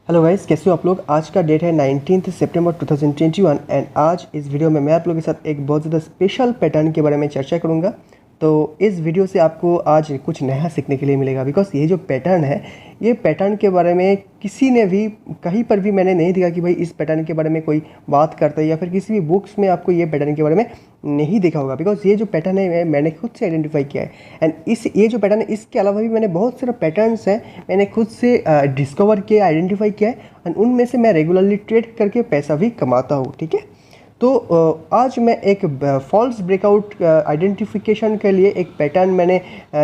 Hello guys, कैसे हो आप लोग। आज का डेट है 19 सितंबर 2021 एंड आज इस वीडियो में मैं आप लोगों के साथ एक बहुत ज़्यादा स्पेशल पैटर्न के बारे में चर्चा करूंगा। तो इस वीडियो से आपको आज कुछ नया सीखने के लिए मिलेगा बिकॉज ये जो पैटर्न है, ये पैटर्न के बारे में किसी ने भी कहीं पर भी मैंने नहीं देखा कि भाई इस पैटर्न के बारे में कोई बात करता है या फिर किसी भी बुक्स में आपको ये पैटर्न के बारे में नहीं देखा होगा। बिकॉज ये जो पैटर्न है मैंने खुद से आइडेंटिफाई किया है एंड ये जो पैटर्न है, इसके अलावा भी मैंने बहुत सारे पैटर्न्स हैं मैंने खुद से डिस्कवर किया, आइडेंटिफाई किया है एंड उनमें से मैं रेगुलरली ट्रेड करके पैसा भी कमाता हूँ। ठीक है, तो आज मैं एक फॉल्स ब्रेकआउट आइडेंटिफिकेशन के लिए एक पैटर्न मैंने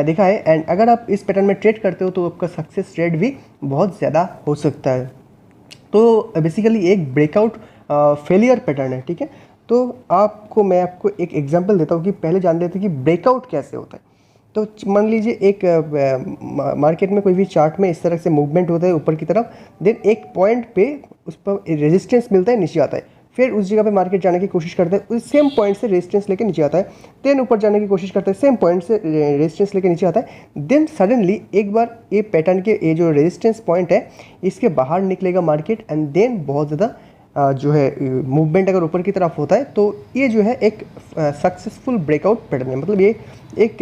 देखा है एंड अगर आप इस पैटर्न में ट्रेड करते हो तो आपका सक्सेस रेट भी बहुत ज़्यादा हो सकता है। तो बेसिकली एक ब्रेकआउट फेलियर पैटर्न है। ठीक है, तो मैं आपको एक एग्जांपल देता हूँ कि पहले जान लेते हैं कि ब्रेकआउट कैसे होता है। तो मान लीजिए एक मार्केट में कोई भी चार्ट में इस तरह से मूवमेंट होता है ऊपर की तरफ, देन एक पॉइंट पे उस पर रेजिस्टेंस मिलता है, नीचे आता है, फिर उस जगह पे मार्केट जाने की कोशिश करता है, उस सेम पॉइंट से रेजिस्टेंस लेके नीचे आता है, देन ऊपर जाने की कोशिश करता है, सेम पॉइंट से रेजिस्टेंस लेके नीचे आता है, देन सडनली एक बार ये पैटर्न के ये जो रेजिस्टेंस पॉइंट है इसके बाहर निकलेगा मार्केट एंड देन बहुत ज़्यादा जो है मूवमेंट अगर ऊपर की तरफ होता है तो ये जो है एक सक्सेसफुल ब्रेकआउट पैटर्न है। मतलब ये एक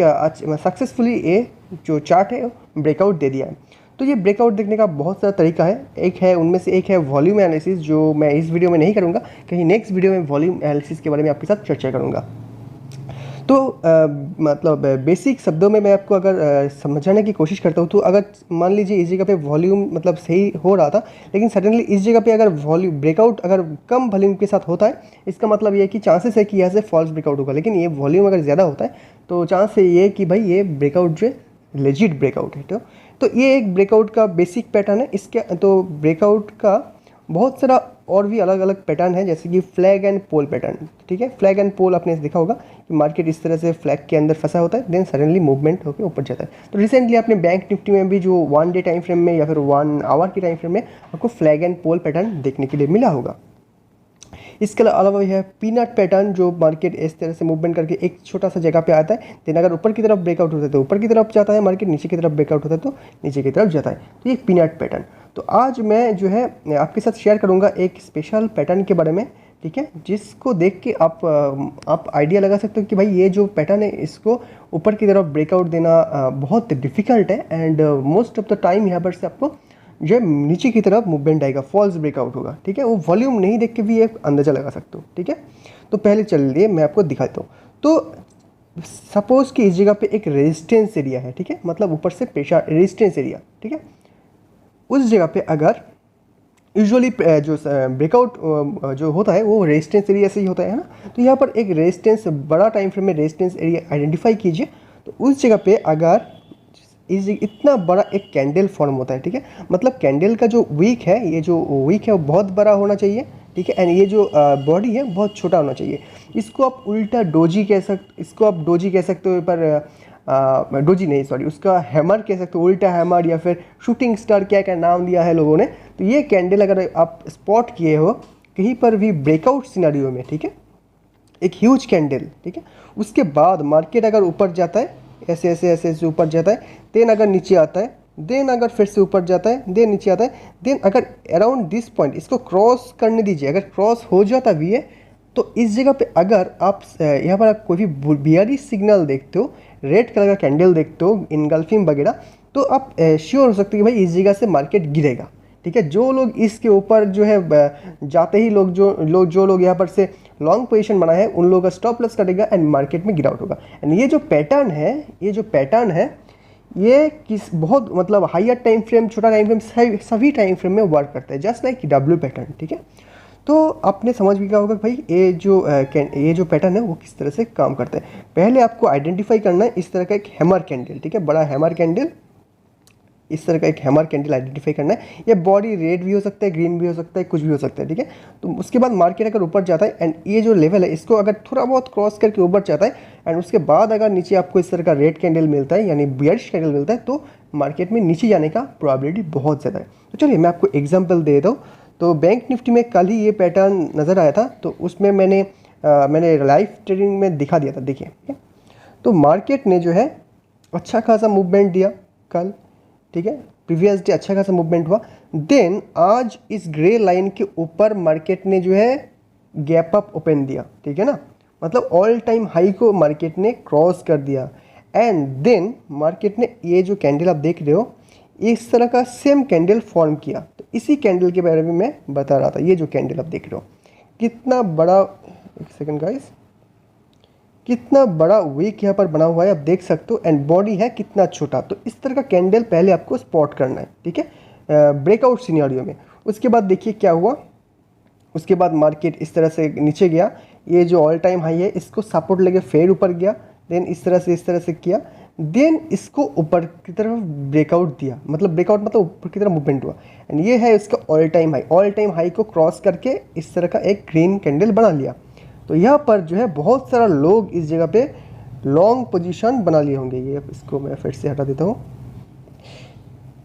सक्सेसफुली ये जो चार्ट है ब्रेकआउट दे दिया है। तो ये ब्रेकआउट देखने का बहुत सारा तरीका है, उनमें से एक है वॉल्यूम एनालिसिस, जो मैं इस वीडियो में नहीं करूँगा, कहीं नेक्स्ट वीडियो में वॉल्यूम एनालिसिस के बारे में आपके साथ चर्चा करूँगा। तो मतलब बेसिक शब्दों में मैं आपको अगर समझाने की कोशिश करता हूँ तो अगर मान लीजिए इस जगह पे वॉल्यूम मतलब सही हो रहा था, लेकिन सडनली इस जगह पे अगर वॉल्यूम ब्रेकआउट अगर कम वॉल्यूम के साथ होता है, इसका मतलब ये है कि चांसेस है कि यहाँ से फॉल्स ब्रेकआउट होगा। लेकिन ये वॉल्यूम अगर ज़्यादा होता है तो चांस है ये कि भाई ये ब्रेकआउट जो है लेजिट ब्रेकआउट है। तो ये एक ब्रेकआउट का बेसिक पैटर्न है। इसके तो ब्रेकआउट का बहुत सारा और भी अलग अलग पैटर्न है, जैसे कि फ्लैग एंड पोल पैटर्न। ठीक है, फ्लैग एंड पोल आपने देखा होगा कि मार्केट इस तरह से फ्लैग के अंदर फंसा होता है, देन सडनली मूवमेंट होकर ऊपर जाता है। तो रिसेंटली आपने बैंक निफ्टी में भी जो 1 डे टाइम फ्रेम में या फिर 1 आवर की टाइम फ्रेम में आपको फ्लैग एंड पोल पैटर्न देखने के लिए मिला होगा। इसके अलावा यह पीनट पैटर्न, जो मार्केट इस तरह से मूवमेंट करके एक छोटा सा जगह पे आता है, देन अगर ऊपर की तरफ ब्रेकआउट होता है तो ऊपर की तरफ जाता है मार्केट, नीचे की तरफ ब्रेकआउट होता है तो नीचे की तरफ जाता है। तो ये पीनट पैटर्न। तो आज मैं जो है आपके साथ शेयर करूंगा एक स्पेशल पैटर्न के बारे में। ठीक है, जिसको देख के आप आइडिया लगा सकते हो कि भाई ये जो पैटर्न है इसको ऊपर की तरफ ब्रेकआउट देना बहुत डिफिकल्ट है and most of the time यहाँ पर से आपको जो है नीचे की तरफ मूवमेंट आएगा, फॉल्स ब्रेकआउट होगा। ठीक है, वो वॉल्यूम नहीं देख के भी एक अंदाजा लगा सकते हो। ठीक है, तो पहले चलिए मैं आपको दिखाता हूँ। तो सपोज कि इस जगह पे एक रेजिस्टेंस एरिया है। ठीक है, मतलब ऊपर से प्रेशर रेजिस्टेंस एरिया। ठीक है, उस जगह पे अगर यूजुअली जो ब्रेकआउट जो होता है वो रेजिस्टेंस एरिया से ही होता है ना। तो यहाँ पर एक रेजिस्टेंस, बड़ा टाइम फ्रेम में रेजिस्टेंस एरिया आइडेंटिफाई कीजिए। तो उस जगह पे अगर इतना बड़ा एक कैंडल फॉर्म होता है, ठीक है, मतलब कैंडल का जो वीक है, ये जो वीक है वो बहुत बड़ा होना चाहिए। ठीक है, एंड ये जो बॉडी है बहुत छोटा होना चाहिए। इसको आप उल्टा डोजी कह सकते हो, पर डोजी नहीं, सॉरी, उसका हैमर कह सकते हो, उल्टा हैमर या फिर शूटिंग स्टार क्या क्या नाम दिया है लोगों ने। तो ये कैंडल अगर आप स्पॉट किए हो कहीं पर भी ब्रेकआउट सिनेरियो में, ठीक है, एक ह्यूज कैंडल, ठीक है, उसके बाद मार्केट अगर ऊपर जाता है, ऐसे ऐसे ऐसे ऐसे ऊपर जाता है, देन अगर नीचे आता है, देन अगर फिर से ऊपर जाता है, देन नीचे आता है, देन अगर अराउंड दिस पॉइंट इसको क्रॉस करने दीजिए। अगर क्रॉस हो जाता भी है तो इस जगह पे अगर आप यहाँ पर आप कोई भी बियरिश सिग्नल देखते हो, रेड कलर का कैंडल देखते हो, इनगल्फिंग वगैरह, तो आप श्योर हो सकते हो कि भाई इस जगह से मार्केट गिरेगा। ठीक है, जो लोग इसके ऊपर जो है जाते ही जो लोग यहाँ पर से लॉन्ग पोजीशन बनाए हैं उन लोगों का स्टॉप लॉस कटेगा एंड मार्केट में गिराउट होगा। एंड ये जो पैटर्न है ये किस बहुत मतलब हायर टाइम फ्रेम, छोटा टाइम फ्रेम, सभी टाइम फ्रेम में वर्क करता है, जस्ट लाइक डब्ल्यू पैटर्न। ठीक है, तो आपने समझ भी गया होगा कि भाई ये जो पैटर्न है वो किस तरह से काम करता है। पहले आपको आइडेंटिफाई करना है इस तरह का एक हैमर कैंडल। ठीक है, बड़ा हैमर कैंडल, इस तरह का एक हैमर कैंडल आइडेंटिफाई करना है। ये बॉडी रेड भी हो सकता है, ग्रीन भी हो सकता है, कुछ भी हो सकता है। ठीक है, तो उसके बाद मार्केट अगर ऊपर जाता है एंड ये जो लेवल है इसको अगर थोड़ा बहुत क्रॉस करके ऊपर जाता है एंड उसके बाद अगर नीचे आपको इस तरह का रेड कैंडल मिलता है, यानी बियरिश कैंडल मिलता है, तो मार्केट में नीचे जाने का प्रोबेबिलिटी बहुत ज़्यादा है। तो चलिए मैं आपको एग्जाम्पल दे देता हूँ। तो बैंक निफ्टी में कल ही ये पैटर्न नज़र आया था, तो उसमें मैंने लाइव ट्रेडिंग में दिखा दिया था। देखिए, तो मार्केट ने जो है अच्छा खासा मूवमेंट दिया कल। ठीक है, प्रीवियस डे अच्छा खासा मूवमेंट हुआ। देन आज इस ग्रे लाइन के ऊपर मार्केट ने जो है गैप अप ओपन दिया, ठीक है ना, मतलब ऑल टाइम हाई को मार्केट ने क्रॉस कर दिया। एंड देन मार्केट ने ये जो कैंडल आप देख रहे हो इस तरह का सेम कैंडल फॉर्म किया। तो इसी कैंडल के बारे में मैं बता रहा था। ये जो कैंडल आप देख रहे हो कितना बड़ा, एक सेकंड गाइस, कितना बड़ा वीक यहाँ पर बना हुआ है आप देख सकते हो। एंड बॉडी है कितना छोटा। तो इस तरह का कैंडल पहले आपको स्पॉट करना है, ठीक है, ब्रेकआउट सिनेरियो में। उसके बाद देखिए क्या हुआ। उसके बाद मार्केट इस तरह से नीचे गया, ये जो ऑल टाइम हाई है इसको सपोर्ट लेके फिर ऊपर गया। देन इस तरह से किया। देन इसको ऊपर की तरफ ब्रेकआउट दिया, मतलब ब्रेकआउट मतलब ऊपर की तरफ मूवमेंट हुआ। एंड ये है इसका all time high. All time high को क्रॉस करके इस तरह का एक ग्रीन कैंडल बना लिया। तो यहाँ पर जो है बहुत सारा लोग इस जगह पे लॉन्ग पोजीशन बना लिए होंगे। ये इसको मैं फिर से हटा देता हूँ।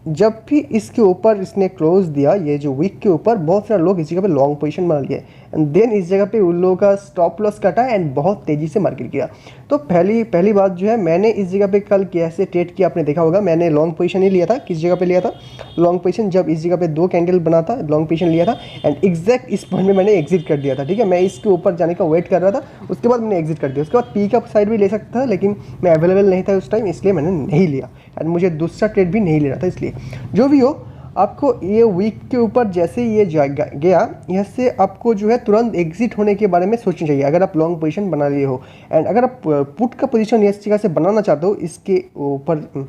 जब भी इसके ऊपर इसने क्लोज दिया, ये जो वीक के ऊपर, बहुत सारे लोग इस जगह पे लॉन्ग पोजीशन बना लिए। एंड देन इस जगह पे उन लोगों का स्टॉप लॉस कटा एंड बहुत तेज़ी से मार्केट गिरा। तो पहली बात जो है, मैंने इस जगह पे कल कैसे ट्रेड किया आपने देखा होगा। मैंने लॉन्ग पोजीशन ही लिया था। किस जगह पे लिया था लॉन्ग पोजीशन? जब इस जगह पे 2 कैंडल बना था लॉन्ग पोजीशन लिया था। एंड एग्जैक्ट इस पॉइंट में मैंने एग्जिट कर दिया था, ठीक है। मैं इसके ऊपर जाने का वेट कर रहा था, उसके बाद मैंने एग्जिट कर दिया। उसके बाद पी का साइड भी ले सकता था, लेकिन मैं अवेलेबल नहीं था उस टाइम, इसलिए मैंने नहीं लिया। एंड मुझे दूसरा ट्रेड भी नहीं लेना था, इसलिए। जो भी हो, आपको ये वीक के ऊपर जैसे ये गया, यहाँ से आपको जो है तुरंत एग्जिट होने के बारे में सोचना चाहिए, अगर आप लॉन्ग पोजीशन बना लिए हो। एंड अगर आप पुट का पोजीशन इस जगह से बनाना चाहते हो, इसके ऊपर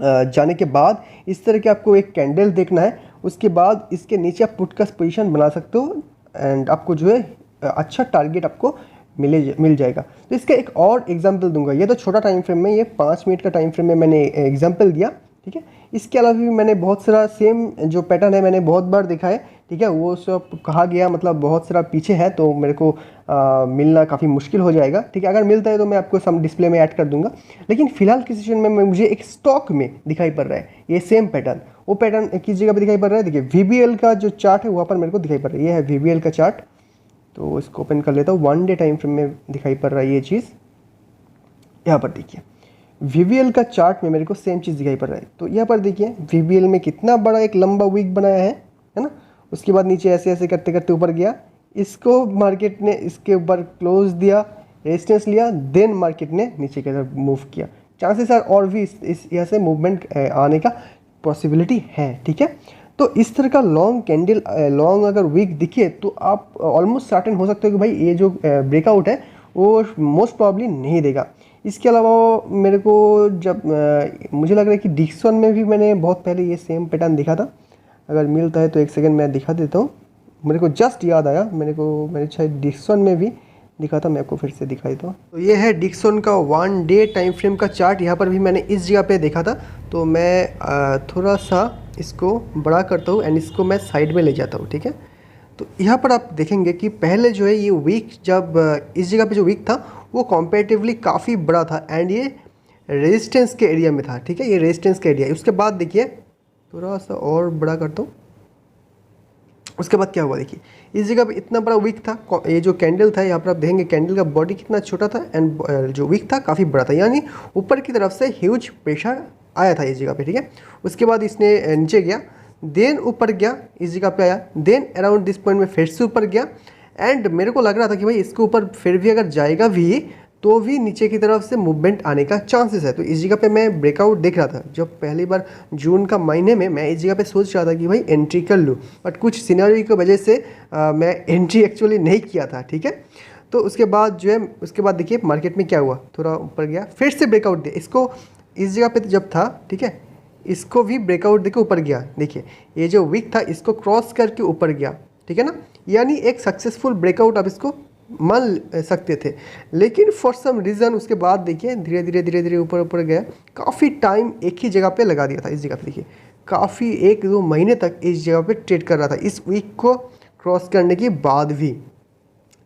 जाने के बाद इस तरह के आपको एक कैंडल देखना है। उसके बाद इसके नीचे आप पुट का पोजीशन बना सकते हो। एंड आपको जो है अच्छा टारगेट आपको मिल जाएगा। तो इसका एक और एग्जांपल दूंगा। ये तो छोटा टाइम फ्रेम में, ये 5 मिनट का टाइम फ्रेम में मैंने एग्जांपल दिया, ठीक है। इसके अलावा भी मैंने बहुत सारा सेम जो पैटर्न है मैंने बहुत बार देखा है, ठीक है। वो सब कहा गया, मतलब बहुत सारा पीछे है, तो मेरे को मिलना काफ़ी मुश्किल हो जाएगा, ठीक है। अगर मिलता है तो मैं आपको सम डिस्प्ले में ऐड कर दूंगा। लेकिन फिलहाल की सिचुएशन में मुझे एक स्टॉक में दिखाई पड़ रहा है ये सेम पैटर्न। वो पैटर्न किस जगह पर दिखाई पड़ रहा है? देखिए, VBL का जो चार्ट है वहाँ पर मेरे को दिखाई पड़ रहा है। ये है VBL का चार्ट, तो इसको ओपन कर लेता हूँ। 1 डे टाइम फ्रेम में दिखाई पड़ रहा है ये चीज़। यहाँ पर देखिए, VBL का चार्ट में मेरे को सेम चीज़ दिखाई पड़ रहा है। तो यहाँ पर देखिए VBL में कितना बड़ा एक लंबा वीक बनाया है ना। उसके बाद नीचे ऐसे ऐसे करते करते ऊपर गया, इसको मार्केट ने इसके ऊपर क्लोज दिया, रेजिस्टेंस लिया, देन मार्केट ने नीचे की तरफ मूव किया। चांसेस आर और भी इस यहाँ से मूवमेंट आने का पॉसिबिलिटी है, ठीक है। तो इस तरह का लॉन्ग कैंडल, लॉन्ग अगर वीक दिखे तो आप ऑलमोस्ट सर्टेन हो सकते हो कि भाई ये जो ब्रेकआउट है वो मोस्ट प्रॉब्ली नहीं देगा। इसके अलावा मेरे को जब मुझे लग रहा है कि डिक्सन में भी मैंने बहुत पहले ये सेम पैटर्न दिखा था। अगर मिलता है तो एक सेकंड मैं दिखा देता हूँ। मेरे को जस्ट याद आया, मेरे शायद डिक्सन में भी दिखा था। मैं आपको फिर से दिखा देता हूँ। तो ये है डिक्सन का 1 डे टाइम फ्रेम का चार्ट। यहाँ पर भी मैंने इस जगह पे देखा था। तो मैं थोड़ा सा इसको बड़ा करता हूँ एंड इसको मैं साइड में ले जाता हूँ, ठीक है। तो यहाँ पर आप देखेंगे कि पहले जो है ये वीक, जब इस जगह पे जो वीक था वो कॉम्पेरेटिवली काफ़ी बड़ा था एंड ये रेजिस्टेंस के एरिया में था, ठीक है। ये रेजिस्टेंस का एरिया। उसके बाद देखिए, थोड़ा सा और बड़ा करता हूँ। उसके बाद क्या हुआ देखिए, इस जगह पे इतना बड़ा वीक था। ये जो कैंडल था, यहाँ पर आप देखेंगे कैंडल का बॉडी कितना छोटा था एंड जो वीक था काफ़ी बड़ा था, यानी ऊपर की तरफ से ह्यूज प्रेशर आया था इस जगह पे, ठीक है। उसके बाद इसने नीचे गया, देन ऊपर गया, इस जगह पे आया, देन अराउंड दिस पॉइंट में फिर से ऊपर गया। एंड मेरे को लग रहा था कि भाई इसके ऊपर फिर भी अगर जाएगा भी तो भी नीचे की तरफ से मूवमेंट आने का चांसेस है। तो इस जगह पे मैं ब्रेकआउट देख रहा था। जब पहली बार जून का महीने में मैं इस जगह पे सोच रहा था कि भाई एंट्री कर लूँ, बट कुछ सिनेरियो की वजह से मैं एंट्री एक्चुअली नहीं किया था, ठीक है। तो उसके बाद जो है, उसके बाद देखिए मार्केट में क्या हुआ, थोड़ा ऊपर गया, फिर से ब्रेकआउट दिया। इसको इस जगह पे जब था, ठीक है, इसको भी ब्रेकआउट देके ऊपर गया। देखिए ये जो वीक था इसको क्रॉस करके ऊपर गया, ठीक है ना। यानी एक सक्सेसफुल ब्रेकआउट आप इसको मान सकते थे। लेकिन फॉर सम रीज़न उसके बाद देखिए धीरे धीरे ऊपर ऊपर गया। काफ़ी टाइम एक ही जगह पे लगा दिया था। इस जगह पे देखिए काफ़ी 1-2 महीने तक इस जगह पे ट्रेड कर रहा था, इस वीक को क्रॉस करने के बाद भी।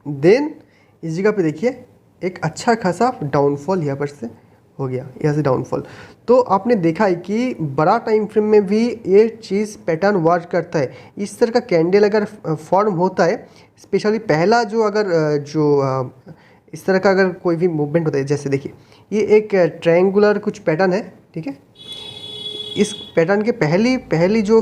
देन इस जगह पे देखिए एक अच्छा खासा डाउनफॉल यहाँ पर से हो गया, यहाँ से डाउनफॉल। तो आपने देखा है कि बड़ा टाइम फ्रेम में भी ये चीज़ पैटर्न वर्क करता है। इस तरह का कैंडल अगर फॉर्म होता है, स्पेशली पहला जो इस तरह का अगर कोई भी मूवमेंट होता है, जैसे देखिए ये एक ट्रायंगुलर कुछ पैटर्न है, ठीक है। इस पैटर्न के पहली जो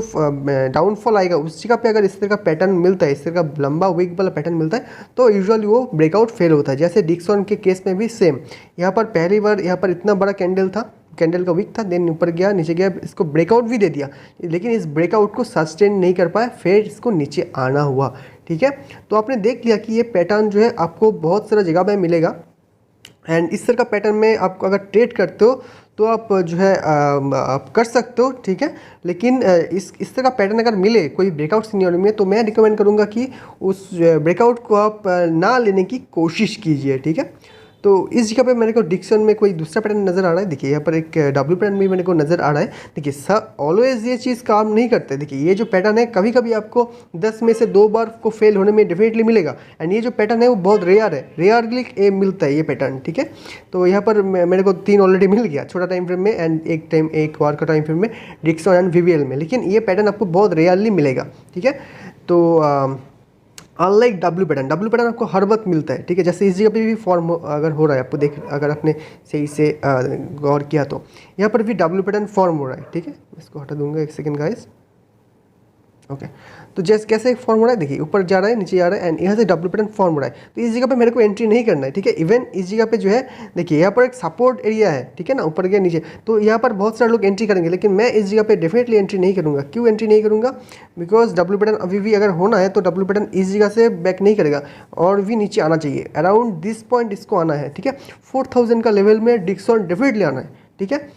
डाउनफॉल आएगा उस जगह पे अगर इस तरह का पैटर्न मिलता है, इस तरह का लंबा विक वाला पैटर्न मिलता है, तो यूजुअली वो ब्रेकआउट फेल होता है। जैसे डिक्सन के केस में भी सेम, यहाँ पर पहली बार यहाँ पर इतना बड़ा कैंडल था, कैंडल का विक था, देन ऊपर गया, नीचे गया, इसको ब्रेकआउट भी दे दिया, लेकिन इस ब्रेकआउट को सस्टेन नहीं कर पाया, फिर इसको नीचे आना हुआ। ठीक है, तो आपने देख लिया कि ये पैटर्न जो है आपको बहुत सारा जगह में मिलेगा, एंड इस तरह का पैटर्न में आप अगर ट्रेड करते हो तो आप जो है आप कर सकते हो। ठीक है, लेकिन इस तरह का पैटर्न अगर मिले कोई ब्रेकआउट सिनेरियो में, तो मैं रिकमेंड करूँगा कि उस ब्रेकआउट को आप ना लेने की कोशिश कीजिए। ठीक है, तो इस जगह पे मेरे को डिक्सन में कोई दूसरा पैटर्न नज़र आ रहा है। देखिए यहाँ पर एक डब्ल्यू पैटर्न भी मेरे को नज़र आ रहा है। देखिए सब ऑलवेज ये चीज़ काम नहीं करते। देखिए ये जो पैटर्न है कभी कभी आपको 10 में से 2 बार को फेल होने में डेफिनेटली मिलेगा, एंड ये जो पैटर्न है वो बहुत रेयर है, रेयरली ये मिलता है ये पैटर्न। ठीक है, तो यहाँ पर मेरे को 3 ऑलरेडी मिल गया, छोटा टाइम फ्रेम में एंड एक बार का टाइम फ्रेम में डिक्सन एंड वीवीएल में, लेकिन ये पैटर्न आपको बहुत रेयरली मिलेगा। ठीक है, तो अनलाइक डब्ल्यू पैटर्न आपको हर वक्त मिलता है। ठीक है, जैसे इस जगह पे भी फॉर्म अगर हो रहा है, आपको अगर आपने सही से गौर किया तो यहाँ पर भी डब्ल्यू पैटर्न फॉर्म हो रहा है। ठीक है, इसको हटा दूंगा, एक सेकेंड गाइस। ओके, तो जैसे कैसे फॉर्म हो रहा है, देखिए ऊपर जा रहा है, नीचे जा रहा है, एंड यहाँ से डब्ल्यू पैटर्न फॉर्म हो रहा है, तो इस जगह पे मेरे को एंट्री नहीं करना है। ठीक है, इवन इस जगह पे जो है देखिए यहाँ पर एक सपोर्ट एरिया है। ठीक है ना, ऊपर गया नीचे, तो यहाँ पर बहुत सारे लोग एंट्री करेंगे, लेकिन मैं इस जगह पे डेफिनेटली एंट्री नहीं करूँगा। क्यों एंट्री नहीं करूँगा? बिकॉज डब्ल्यू पैटर्न अभी भी अगर होना है तो डब्ल्यू पैटर्न इस जगह से बैक नहीं करेगा और भी नीचे आना चाहिए, अराउंड दिस पॉइंट इसको आना है। ठीक है, 4000 का लेवल में डिक्सन डेफिनेटली आना है। ठीक है,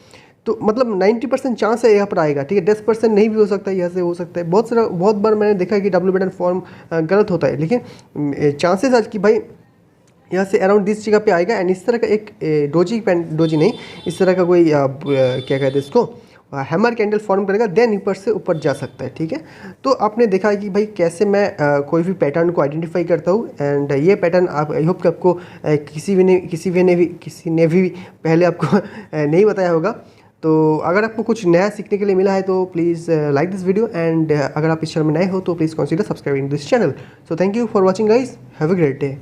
तो मतलब 90% चांस है यहाँ पर आएगा। ठीक है, 10% नहीं भी हो सकता है, यहाँ से हो सकता है। बहुत बार मैंने देखा है कि डब्ल्यू पैटर्न फॉर्म गलत होता है, लेकिन चांसेस आज कि भाई यहाँ से अराउंड दिस जगह पे आएगा, एंड इस तरह का एक डोजी नहीं, इस तरह का कोई क्या कहते हैं इसको, हैमर कैंडल फॉर्म करेगा, देन ऊपर से ऊपर जा सकता है। ठीक है, तो आपने देखा है कि भाई कैसे मैं कोई भी पैटर्न को आइडेंटिफाई करता हूँ, एंड ये पैटर्न आप आई होप कि आपको किसी ने भी पहले आपको नहीं बताया होगा। तो अगर आपको कुछ नया सीखने के लिए मिला है तो please like this video, and अगर आप इस चैनल में नए हो तो please consider subscribing this channel. So thank you for watching guys, have a great day.